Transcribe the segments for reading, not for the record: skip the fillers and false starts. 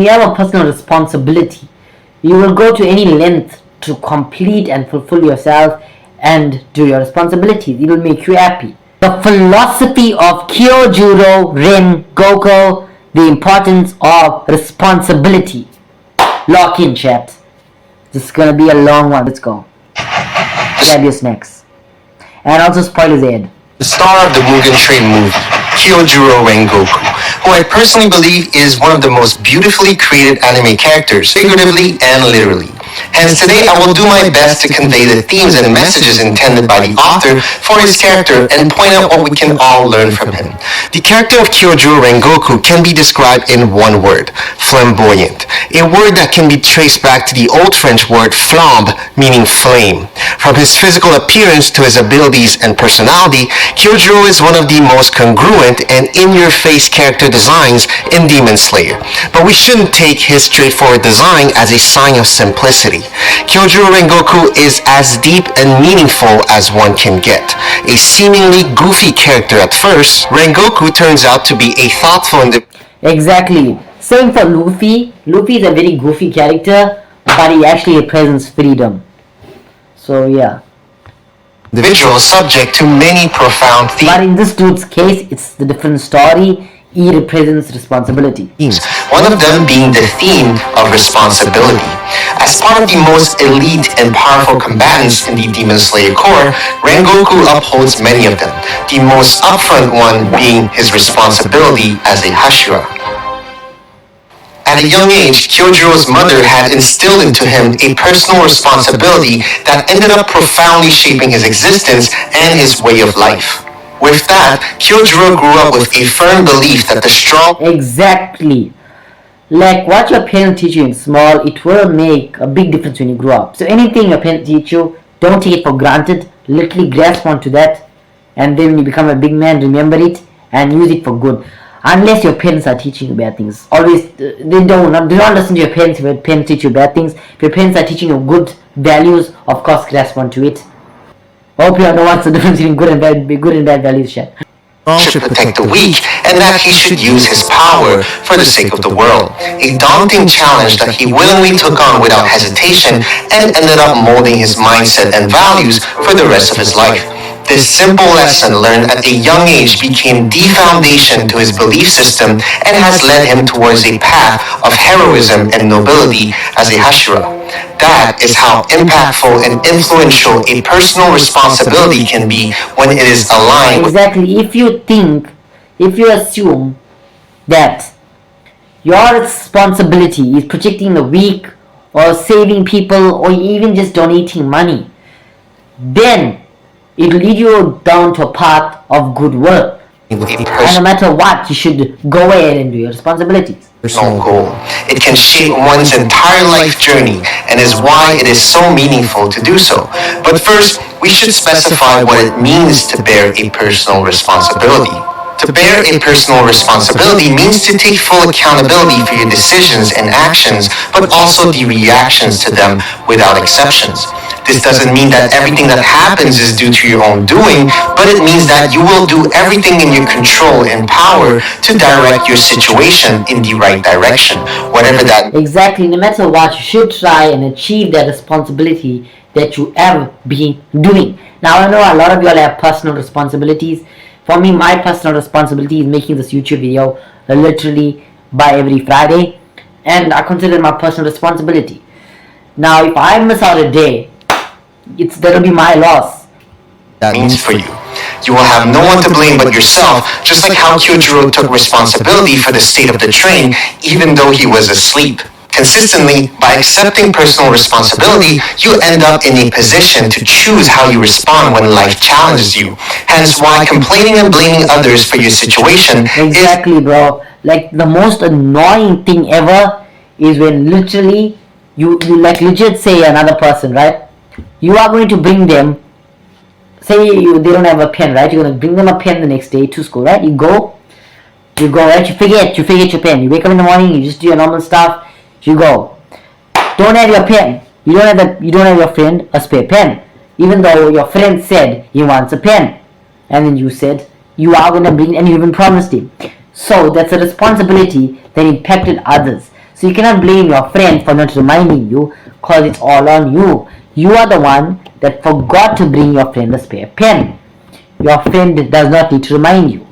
You have a personal responsibility. You will go to any length to complete and fulfill yourself and do your responsibilities. It will make you happy. The philosophy of Kyojuro Rengoku, the importance of responsibility. Lock in, chaps. This is gonna be a long one. Let's go. Grab your snacks. And also spoilers ahead. The star of the Mugen Train movie, Kyojuro Rengoku, who I personally believe is one of the most beautifully created anime characters, figuratively and literally. Hence today I will do my best to convey the themes and messages intended by the author for his character and point out what we can all learn from him. The character of Kyojuro Rengoku can be described in one word, flamboyant, a word that can be traced back to the old French word flambe, meaning flame. From his physical appearance to his abilities and personality, Kyojuro is one of the most congruent and in-your-face character designs in Demon Slayer. But we shouldn't take his straightforward design as a sign of simplicity. Kyojuro Rengoku is as deep and meaningful as one can get. A seemingly goofy character at first, Rengoku turns out to be a thoughtful and Exactly. Same for Luffy. Luffy is a very goofy character, but he actually represents freedom. So yeah. individual subject to many profound themes. But in this dude's case, it's the different story. He represents responsibility. One of them being the theme of responsibility. As part of the most elite and powerful combatants in the Demon Slayer Corps, Rengoku upholds many of them, the most upfront one being his responsibility as a Hashira. At a young age, Kyojuro's mother had instilled into him a personal responsibility that ended up profoundly shaping his existence and his way of life. With that, Kyojuro grew up with a firm belief that the strong... Exactly. Like what your parents teach you in small, it will make a big difference when you grow up. So anything your parents teach you, don't take it for granted. Literally grasp onto that. And then when you become a big man, remember it and use it for good. Unless your parents are teaching you bad things. Always, do not listen to your parents if your parents teach you bad things. If your parents are teaching you good values, of course grasp onto it. I hope you know what's the difference between good and bad values, Shad. should protect the weak and that he should use his power for the sake of the world. A daunting challenge that he willingly took on without hesitation and ended up molding his mindset and values for the rest of his life. This simple lesson learned at a young age became the foundation to his belief system and has led him towards a path of heroism and nobility as a Hashira. That is how impactful and influential a personal responsibility can be when it is aligned with... Exactly. If you assume that your responsibility is protecting the weak or saving people or even just donating money, then it will lead you down to a path of good work. And no matter what, you should go ahead and do your responsibilities. Personal goal. It can shape one's entire life journey and is why it is so meaningful to do so. But first, we should specify what it means to bear a personal responsibility. To bear a personal responsibility means to take full accountability for your decisions and actions, but also the reactions to them without exceptions. This doesn't mean that everything that happens is due to your own doing, but it means that you will do everything in your control and power to direct your situation in the right direction, whatever that... Exactly, no matter what, you should try and achieve that responsibility that you have been doing. Now, I know a lot of y'all have personal responsibilities. For me, my personal responsibility is making this YouTube video literally by every Friday, and I consider it my personal responsibility. Now, if I miss out a day, that'll be my loss. That means for you. You will have no one to blame but yourself, just like how Kyojuro took responsibility for the state of the train, even though he was asleep. Consistently, by accepting personal responsibility, you end up in a position to choose how you respond when life challenges you. Hence why complaining and blaming others for your situation Exactly, bro. Like, the most annoying thing ever is when literally, you like legit say another person, right? You are going to bring them, say they don't have a pen, right? You're going to bring them a pen the next day to school, right? You go, right? You forget your pen. You wake up in the morning, you just do your normal stuff. You go. Don't have your pen. You don't have your friend a spare pen. Even though your friend said he wants a pen. And then you said you are going to bring, and you even promised him. So that's a responsibility that impacted others. So you cannot blame your friend for not reminding you, because it's all on you. You are the one that forgot to bring your friend a spare pen. Your friend does not need to remind you.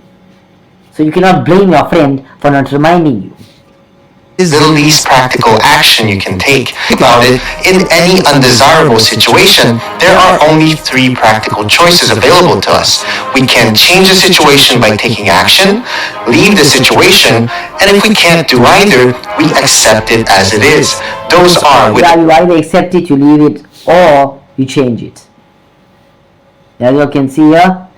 So you cannot blame your friend for not reminding you. Is the least practical action you can take. About it, in any undesirable situation, there are only three practical choices available to us. We can change the situation by taking action, leave the situation, and if we can't do either, we accept it as it is. Those are you either accept it, you leave it, or you change it. As you can see here,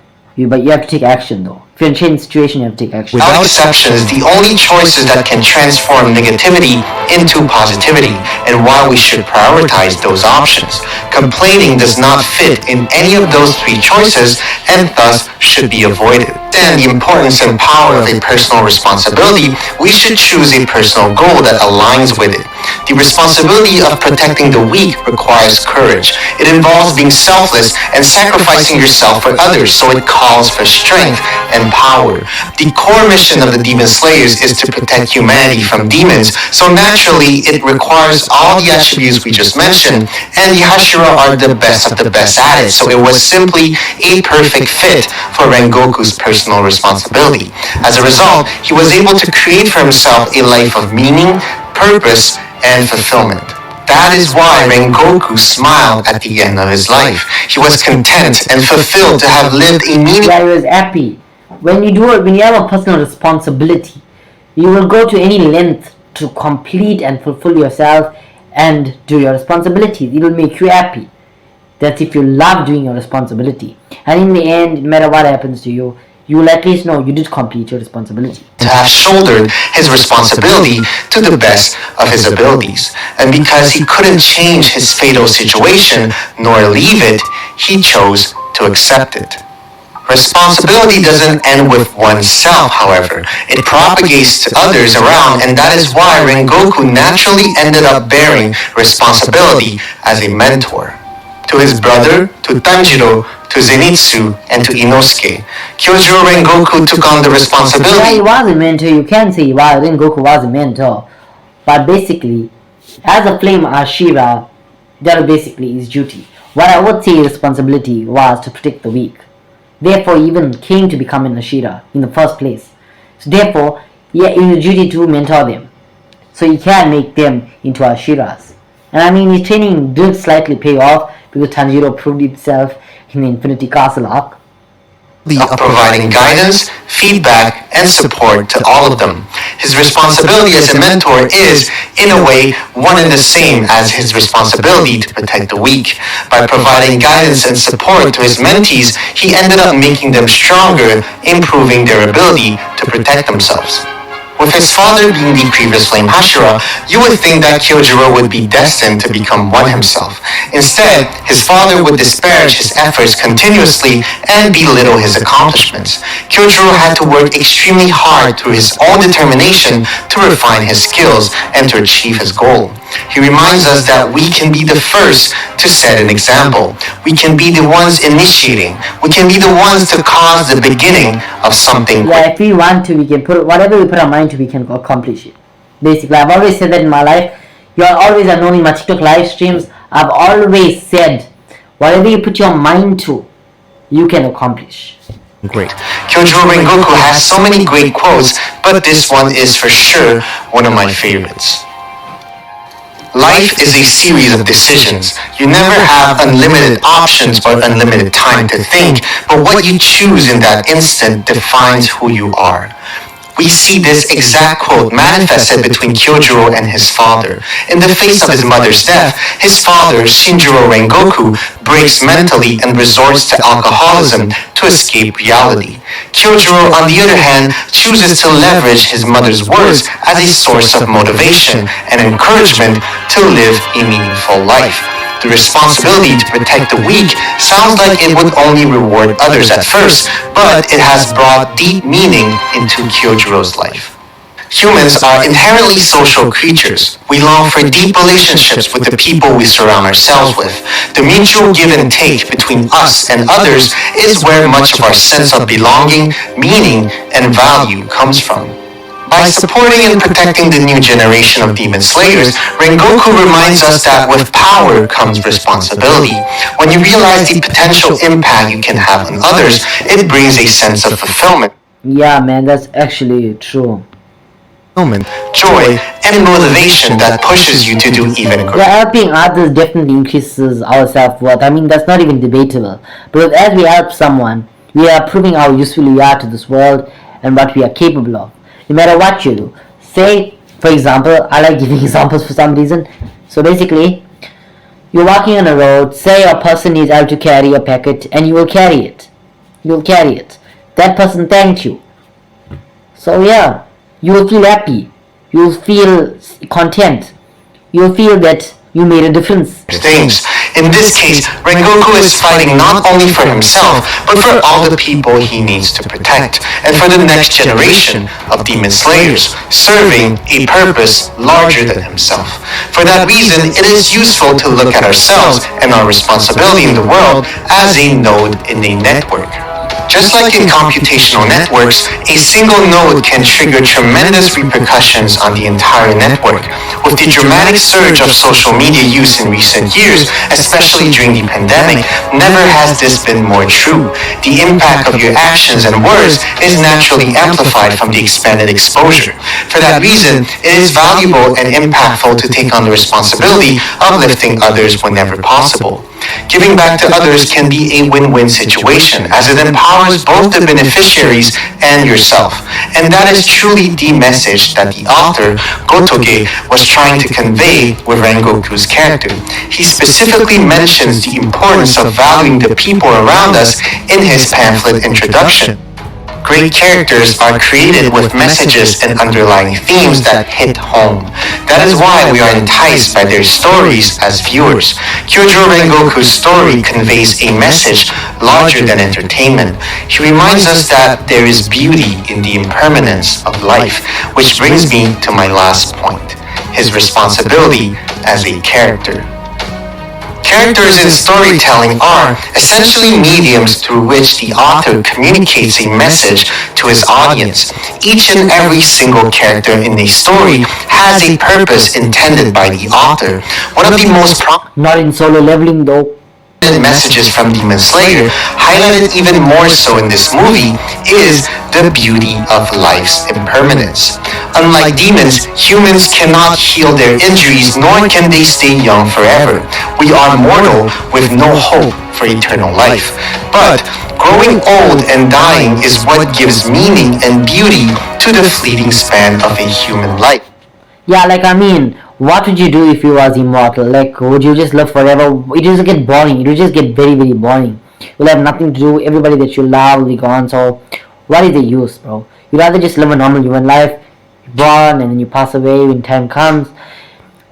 but you have to take action though. If you're in a changed situation, you have to take action. Without exceptions, the only choices that can transform negativity into positivity, and why we should prioritize those options. Complaining does not fit in any of those three choices, and thus should be avoided. And the importance and power of a personal responsibility, we should choose a personal goal that aligns with it. The responsibility of protecting the weak requires courage. It involves being selfless and sacrificing yourself for others, so it calls for strength and power. The core mission of the Demon Slayers is to protect humanity from demons, so naturally it requires all the attributes we just mentioned, and the Hashira are the best of the best at it, so it was simply a perfect fit for Rengoku's personal responsibility. As a result, he was able to create for himself a life of meaning, purpose, and fulfillment. That is why Rengoku smiled at the end of his life. He was content and fulfilled to have lived a meaningful life. He was happy. When you have a personal responsibility, you will go to any length to complete and fulfill yourself and do your responsibilities. It will make you happy. That's if you love doing your responsibility. And in the end, no matter what happens to you, you will at least know you did complete your responsibility. To have shouldered his responsibility to the best of his abilities. And because he couldn't change his fatal situation nor leave it, he chose to accept it. Responsibility doesn't end with oneself, however. It propagates to others around, and that is why Rengoku naturally ended up bearing responsibility as a mentor. To his brother, to Tanjiro, to Zenitsu, and to Inosuke, Kyojuro Rengoku took on the responsibility. Yeah, he was a mentor. You can say Rengoku was a mentor. But basically, as a flame Hashira, that was basically his duty. What I would say his responsibility was to protect the weak. Therefore, he even came to become an Hashira in the first place. So therefore, yeah, it is a duty to mentor them. So he can make them into Hashiras. And I mean, his training did slightly pay off because Tanjiro proved himself in the Infinity Castle arc. Of providing guidance, feedback, and support to all of them. His responsibility as a mentor is, in a way, one and the same as his responsibility to protect the weak. By providing guidance and support to his mentees, he ended up making them stronger, improving their ability to protect themselves. With his father being the previous flame Hashira, you would think that Kyojuro would be destined to become one himself. Instead, his father would disparage his efforts continuously and belittle his accomplishments. Kyojuro had to work extremely hard through his own determination to refine his skills and to achieve his goal. He reminds us that we can be the first to set an example. We can be the ones initiating. We can be the ones to cause the beginning of something. Yeah, if we want to, we can put whatever we put our mind to, we can accomplish it. Basically, I've always said that in my life. You are always unknown in my TikTok live streams. I've always said, whatever you put your mind to, you can accomplish. Great. Kyojuro Rengoku has so many great quotes, but this one is for sure one of my favorites. Life is a series of decisions. You never have unlimited options or unlimited time to think, but what you choose in that instant defines who you are. We see this exact quote manifested between Kyojuro and his father. In the face of his mother's death, his father, Shinjiro Rengoku, breaks mentally and resorts to alcoholism to escape reality. Kyojuro, on the other hand, chooses to leverage his mother's words as a source of motivation and encouragement to live a meaningful life. The responsibility to protect the weak sounds like it would only reward others at first, but it has brought deep meaning into Kyojuro's life. Humans are inherently social creatures. We long for deep relationships with the people we surround ourselves with. The mutual give and take between us and others is where much of our sense of belonging, meaning, and value comes from. By supporting and protecting the new generation of demon slayers, Rengoku reminds us that with power comes responsibility. When you realize the potential impact you can have on others, it brings a sense of fulfillment. Yeah, man, that's actually true. Joy, and motivation that pushes you to do even greater. Yeah, helping others definitely increases our self-worth. I mean, that's not even debatable. Because as we help someone, we are proving how useful we are to this world and what we are capable of. No matter what you do. Say, for example, I like giving examples for some reason. So basically, you're walking on a road, say a person needs help to carry a packet, and you will carry it. You will carry it. That person thanked you. So yeah, you will feel happy. You will feel content. You will feel that you made a difference. Things. In this case, Rengoku is fighting not only for himself, but for all the people he needs to protect, and for the next generation of demon slayers, serving a purpose larger than himself. For that reason, it is useful to look at ourselves and our responsibility in the world as a node in a network. Just like in computational networks, a single node can trigger tremendous repercussions on the entire network. With the dramatic surge of social media use in recent years, especially during the pandemic, never has this been more true. The impact of your actions and words is naturally amplified from the expanded exposure. For that reason, it is valuable and impactful to take on the responsibility of lifting others whenever possible. Giving back to others can be a win-win situation, as it empowers both the beneficiaries and yourself. And that is truly the message that the author, Gotoge, was trying to convey with Rengoku's character. He specifically mentions the importance of valuing the people around us in his pamphlet introduction. Great characters are created with messages and underlying themes that hit home. That is why we are enticed by their stories as viewers. Kyojuro Rengoku's story conveys a message larger than entertainment. He reminds us that there is beauty in the impermanence of life, which brings me to my last point, his responsibility as a character. Characters in storytelling are essentially mediums through which the author communicates a message to his audience. Each and every single character in a story has a purpose intended by the author. One of the most Not in solo leveling though. messages from Demon Slayer, highlighted even more so in this movie, is the beauty of life's impermanence. Unlike demons, humans cannot heal their injuries, nor can they stay young forever. We are mortal with no hope for eternal life. But growing old and dying is what gives meaning and beauty to the fleeting span of a human life. Yeah, like I mean, what would you do if you was immortal? Like, would you just live forever? It will just get boring. It will just get very, very boring. You'll have nothing to do. Everybody that you love will be gone. So, what is the use, bro? You'd rather just live a normal human life. You're born and then you pass away when time comes.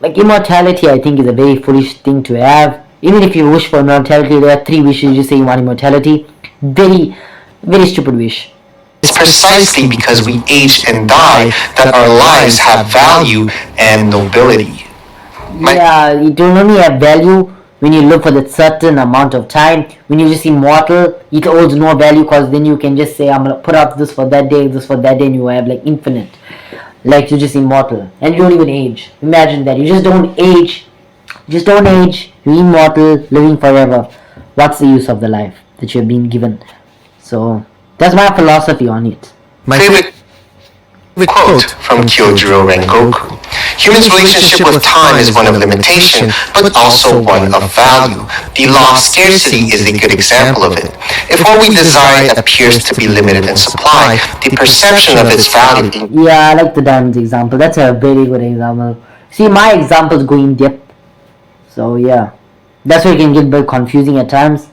Like, immortality, I think, is a very foolish thing to have. Even if you wish for immortality, there are 3 wishes. You just say you want immortality. Very, very stupid wish. It's precisely because we age and die that our lives have value and nobility. Yeah, it will only have value when you live for that certain amount of time. When you're just immortal, it holds no value because then you can just say, I'm gonna put up this for that day, this for that day, and you have like infinite. Like you're just immortal. And you don't even age. Imagine that. You just don't age. You just don't age. You're immortal, living forever. What's the use of the life that you've been given? So that's my philosophy on it. My favorite quote from Kyojuro Rengoku. Humans' relationship with time is one of limitation, but also one of value. The law of scarcity is a good example of it. If what we desire appears to be limited in supply, the perception of its value... Yeah, I like the diamonds example. That's a very good example. See, my examples go in depth. So yeah, that's where it can get a bit confusing at times.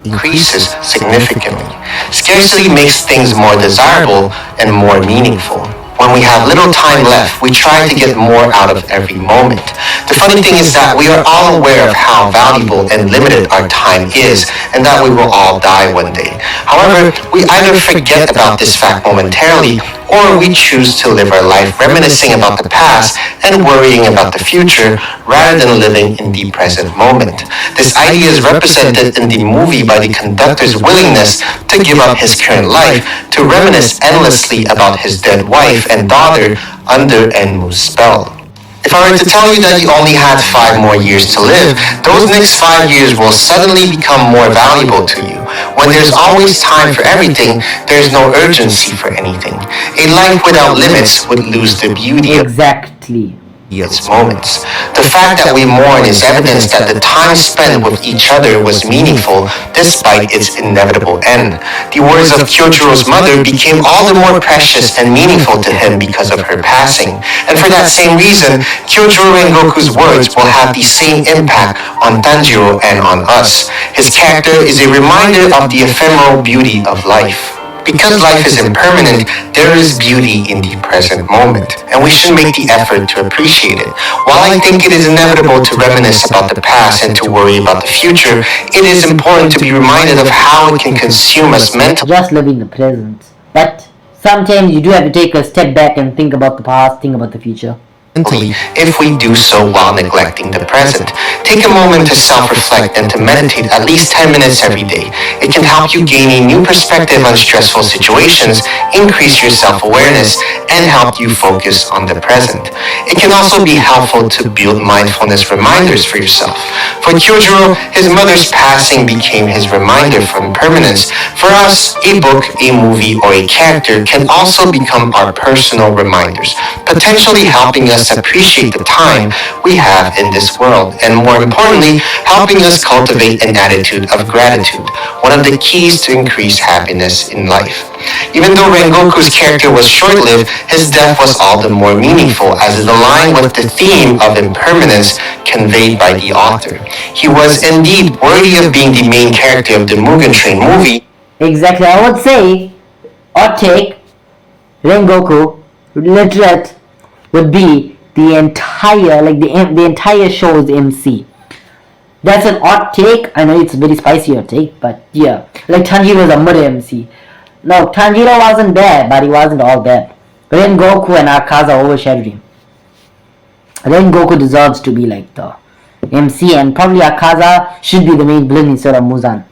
Increases significantly. Scarcity makes things more desirable and more meaningful. When we have little time left, we try to get more out of every moment. The funny thing is that we are all aware of how valuable and limited our time is, and that we will all die one day. However, we either forget about this fact momentarily, or we choose to live our life reminiscing about the past and worrying about the future rather than living in the present moment. This idea is represented in the movie by the conductor's willingness to give up his current life to reminisce endlessly about his dead wife and daughter under Enmu's spell. If I were to tell you that you only had 5 more years to live, those next 5 years will suddenly become more valuable to you. When there's always time for everything, there's no urgency for anything. A life without limits would lose the beauty of Exactly. its moments. The fact that we mourn is evidence that the time spent with each other was meaningful despite its inevitable end. The words of Kyojuro's mother became all the more precious and meaningful to him because of her passing. And for that same reason, Kyojuro Rengoku's words will have the same impact on Tanjiro and on us. His character is a reminder of the ephemeral beauty of life. Because life is impermanent, there is beauty in the present moment, and we should make the effort to appreciate it. While I think it is inevitable to reminisce about the past and to worry about the future, it is important to be reminded of how it can consume us mentally. Just living the present. But sometimes you do have to take a step back and think about the past, think about the future. If we do so while neglecting the present. Take a moment to self-reflect and to meditate at least 10 minutes every day. It can help you gain a new perspective on stressful situations, increase your self-awareness, and help you focus on the present. It can also be helpful to build mindfulness reminders for yourself. For Kyojuro, his mother's passing became his reminder for impermanence. For us, a book, a movie, or a character can also become our personal reminders, potentially helping us appreciate the time we have in this world, and more importantly, helping us cultivate an attitude of gratitude, one of the keys to increase happiness in life. Even though Rengoku's character was short-lived, his death was all the more meaningful as it aligned with the theme of impermanence conveyed by the author. He was indeed worthy of being the main character of the Mugen Train movie. Exactly, I would say, or take Rengoku, literate, would be the entire, like the entire show's MC. That's an odd take. I know it's a very spicy odd take, but yeah, like Tanjiro was a mud MC. No, Tanjiro wasn't bad, but he wasn't all bad. Rengoku and Akaza overshadowed him. Rengoku deserves to be like the MC, and probably Akaza should be the main villain instead of Muzan.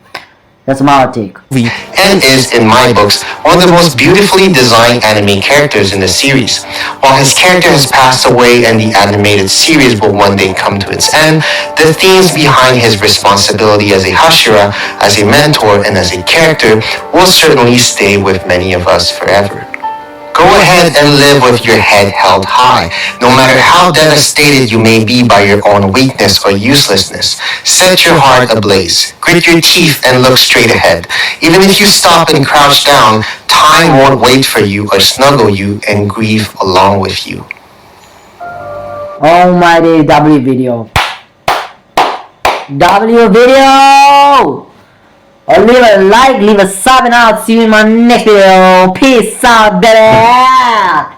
That's my take. And is, in my books, one of the most beautifully designed anime characters in the series. While his character has passed away and the animated series will one day come to its end, the themes behind his responsibility as a Hashira, as a mentor, and as a character will certainly stay with many of us forever. Go ahead and live with your head held high, no matter how devastated you may be by your own weakness or uselessness. Set your heart ablaze, grit your teeth and look straight ahead. Even if you stop and crouch down, time won't wait for you or snuggle you and grieve along with you. Oh my day, W video. W video! Or leave a like, leave a sub, and I'll see you in my next video. Peace out, baby!